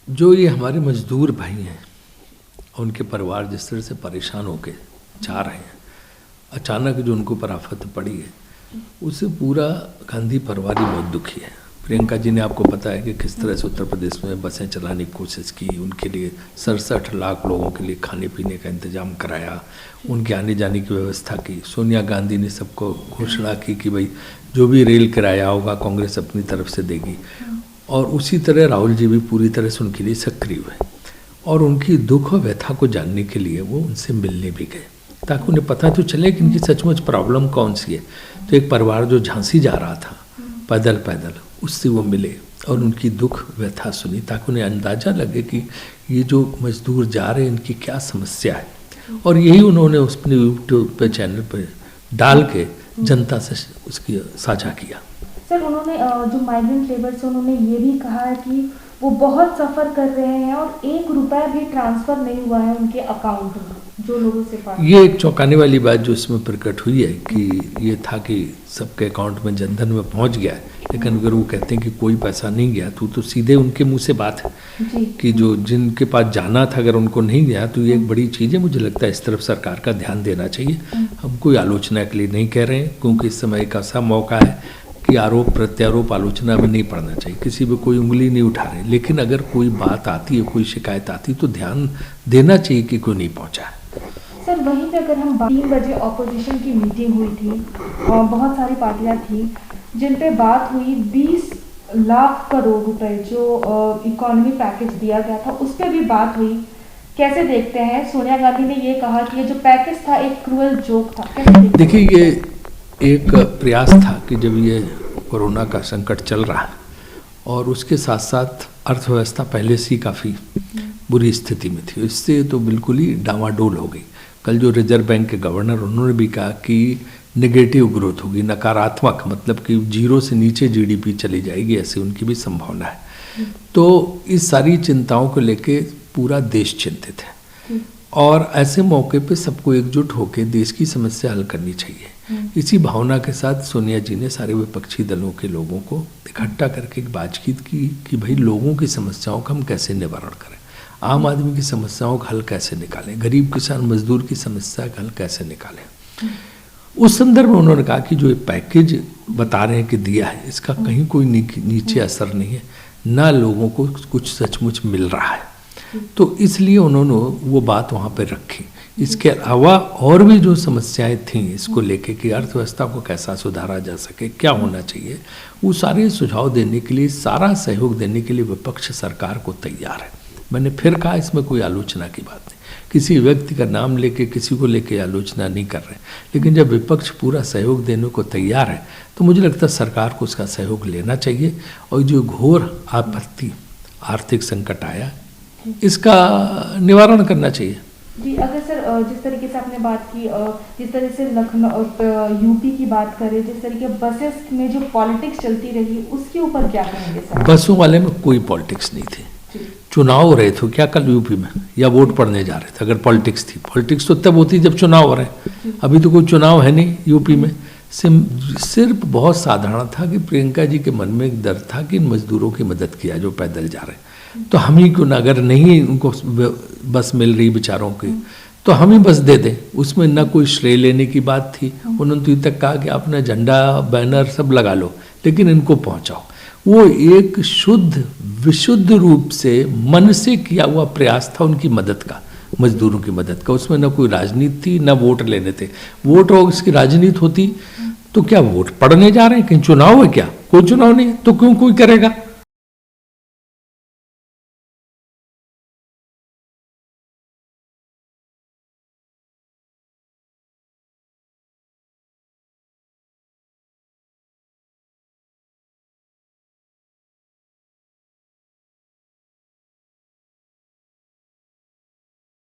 जो ये हमारे मजदूर भाई हैं, उनके परिवार जिस तरह से परेशान होके जा रहे हैं, अचानक जो उनको पर आफत पड़ी है, उससे पूरा गांधी परिवार ही बहुत दुखी है। प्रियंका जी ने आपको पता है कि किस तरह से उत्तर प्रदेश में बसें चलाने की कोशिश की, उनके लिए 67 लाख लोगों के लिए खाने पीने का इंतजाम कराया, उनके आने जाने की व्यवस्था की। सोनिया गांधी ने सबको घोषणा की कि भाई जो भी रेल किराया होगा कांग्रेस अपनी तरफ से देगी, और उसी तरह राहुल जी भी पूरी तरह से उनके लिए सक्रिय हुए और उनकी दुख और व्यथा को जानने के लिए वो उनसे मिलने भी गए, ताकि उन्हें पता तो चले कि इनकी सचमुच प्रॉब्लम कौन सी है। तो एक परिवार जो झांसी जा रहा था पैदल पैदल, उससे वो मिले और उनकी दुख व्यथा सुनी, ताकि उन्हें अंदाज़ा लगे कि ये जो मजदूर जा रहे हैं इनकी क्या समस्या है। और यही उन्होंने अपने यूट्यूब पे चैनल पर डाल के जनता से उसकी साझा किया। सर, उन्होंने जो माइग्रेंट लेबर से उन्होंने ये भी कहा है कि वो बहुत सफ़र कर रहे हैं और 1 रुपया भी ट्रांसफ़र नहीं हुआ है उनके अकाउंट में जो लोगों से बात। ये एक चौंकाने वाली बात जो इसमें प्रकट हुई है कि ये था कि सबके अकाउंट में जनधन में पहुंच गया है, लेकिन अगर वो कहते हैं कि कोई पैसा नहीं गया तो सीधे उनके मुंह से बात है कि जो जिनके पास जाना था अगर उनको नहीं गया तो ये एक बड़ी चीज़ है। मुझे लगता है इस तरफ सरकार का ध्यान देना चाहिए। हम कोई आलोचना के लिए नहीं कह रहे हैं, क्योंकि इस समय एक ऐसा मौका है कि आरोप प्रत्यारोप आलोचना में नहीं पड़ना चाहिए, किसी पे कोई उंगली नहीं उठा रहे, लेकिन अगर कोई बात आती है, कोई शिकायत आती है तो ध्यान देना चाहिए कि कोई नहीं पहुंचा है। सर, वहीं पे अगर हम 3 बजे ऑपोजिशन की मीटिंग हुई थी और बहुत सारी पार्टियां थी जिन पे बात हुई 20 लाख करोड़ रुपए जो इकोनॉमी पैकेज दिया गया था, उस पर भी बात हुई। कैसे देखते हैं? सोनिया गांधी ने ये कहा कि ये जो पैकेज था एक क्रूअल जोक था। कैसे देखिए, ये एक प्रयास था कि जब ये कोरोना का संकट चल रहा है और उसके साथ साथ अर्थव्यवस्था पहले से ही काफ़ी बुरी स्थिति में थी, इससे तो बिल्कुल ही डामाडोल हो गई। कल जो रिजर्व बैंक के गवर्नर उन्होंने भी कहा कि नेगेटिव ग्रोथ होगी, नकारात्मक, मतलब कि 0 से नीचे जीडीपी चली जाएगी, ऐसी उनकी भी संभावना है। तो इस सारी चिंताओं को लेके पूरा देश चिंतित है और ऐसे मौके पे सबको एकजुट होकर देश की समस्या हल करनी चाहिए। इसी भावना के साथ सोनिया जी ने सारे विपक्षी दलों के लोगों को इकट्ठा करके एक बातचीत की कि भाई लोगों की समस्याओं का हम कैसे निवारण करें, आम आदमी की समस्याओं का हल कैसे निकालें, गरीब किसान मजदूर की समस्या का हल कैसे निकालें। उस संदर्भ में उन्होंने कहा कि जो ये पैकेज बता रहे हैं कि दिया है, इसका कहीं कोई नीचे असर नहीं है, ना लोगों को कुछ सचमुच मिल रहा है। तो इसलिए उन्होंने वो बात वहाँ पर रखी। इसके अलावा और भी जो समस्याएं थीं इसको लेके कि अर्थव्यवस्था को कैसा सुधारा जा सके, क्या होना चाहिए, वो सारे सुझाव देने के लिए, सारा सहयोग देने के लिए विपक्ष सरकार को तैयार है। मैंने फिर कहा, इसमें कोई आलोचना की बात नहीं, किसी व्यक्ति का नाम लेके किसी को लेके आलोचना नहीं कर रहे, लेकिन जब विपक्ष पूरा सहयोग देने को तैयार है तो मुझे लगता है सरकार को उसका सहयोग लेना चाहिए। और जो घोर आपत्ति आर्थिक संकट आया, इसका निवारण करना चाहिए। जी, अगर सर जिस तरीके से आपने बात की, जिस तरह से लखनऊ यूपी की बात करें, जिस तरीके बसेस में जो पॉलिटिक्स चलती रही, उसके ऊपर क्या कहेंगे सर? बसों वाले में कोई पॉलिटिक्स नहीं थी। चुनाव हो रहे थे क्या कल यूपी में, या वोट पड़ने जा रहे थे? अगर पॉलिटिक्स थी, पॉलिटिक्स तो तब होती जब चुनाव हो रहे हैं। अभी तो कोई चुनाव है नहीं यूपी में। सिर्फ बहुत साधारण था कि प्रियंका जी के मन में एक डर था कि इन मजदूरों की मदद किया जो पैदल जा रहे हैं, तो हम ही क्यों ना, अगर नहीं उनको बस मिल रही बेचारों की तो हम ही बस दे दें। उसमें ना कोई श्रेय लेने की बात थी। उन्होंने तो ये तक कहा कि अपना झंडा बैनर सब लगा लो, लेकिन इनको पहुंचाओ। वो एक शुद्ध विशुद्ध रूप से मन से किया हुआ प्रयास था उनकी मदद का, मजदूरों की मदद का। उसमें ना कोई राजनीति थी, ना वोट लेने थे। वोट और उसकी राजनीति होती तो क्या वोट पड़ने जा रहे हैं, कहीं चुनाव है क्या? कोई चुनाव नहीं है तो क्यों कोई करेगा।